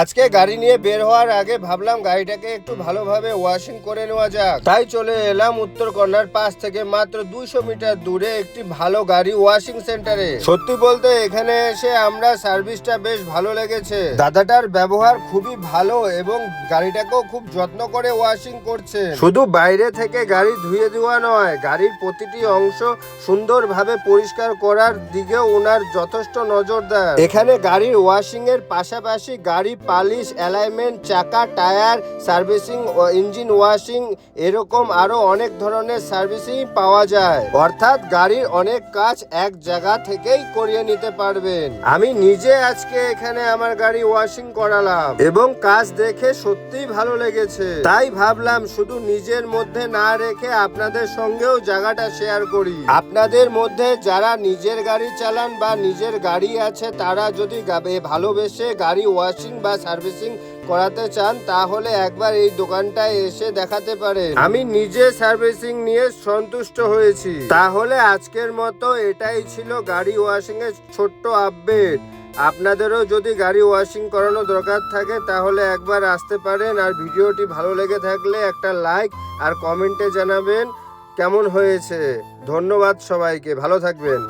আজকে গাড়ি নিয়ে বের হওয়ার আগে ভাবলাম গাড়িটাকে একটু ভালোভাবে ওয়াশিং করে নেওয়া যাক, তাই চলে এলাম উত্তর কন্যার পাশ থেকে মাত্র 200 মিটার দূরে একটি ভালো গাড়ি ওয়াশিং সেন্টারে। সত্যি বলতে এখানে এসে আমরা সার্ভিসটা বেশ ভালো লেগেছে। দাদাটার ব্যবহার খুবই ভালো এবং গাড়িটাকেও খুব যত্ন করে ওয়াশিং করছে। শুধু বাইরে থেকে গাড়ি ধুয়ে দেওয়া নয়, গাড়ির প্রতিটি অংশ সুন্দরভাবে পরিষ্কার করার দিকেও ওনার যথেষ্ট নজর দেয়। এখানে গাড়ির ওয়াশিং এর পাশাপাশি গাড়ি পালিশ, অ্যালাইনমেন্ট, চাকা, টায়ার সার্ভিসিং, ইঞ্জিন ওয়াশিং এরকম আরো অনেক ধরনের সার্ভিসিং পাওয়া যায়। অর্থাৎ গাড়ির অনেক কাজ এক জায়গা থেকেই করিয়ে নিতে পারবেন। আমি নিজে আজকে এখানে আমার গাড়ি ওয়াশিং করালাম এবং কাজ দেখে সত্যিই ভালো লেগেছে। তাই ভাবলাম শুধু নিজের মধ্যে না রেখে আপনাদের সঙ্গেও জায়গাটা শেয়ার করি। আপনাদের মধ্যে যারা নিজের গাড়ি চালান বা নিজের গাড়ি আছে, তারা যদি ভালোবেসে গাড়ি ওয়াশিং বা সার্ভিসিং করাতে চান তাহলে একবার এই দোকানটায় এসে দেখাতে পারেন। আমি নিজে সার্ভিসিং নিয়ে সন্তুষ্ট হয়েছি। তাহলে আজকের মতো এটাই ছিল গাড়ি ওয়াশিং এর ছোট্ট আপডেট। আপনাদেরও যদি গাড়ি ওয়াশিং করানো দরকার থাকে তাহলে একবার আসতে পারেন। আর ভিডিওটি ভালো লেগে থাকলে একটা লাইক আর কমেন্টে জানাবেন কেমন হয়েছে। ধন্যবাদ সবাইকে, ভালো থাকবেন।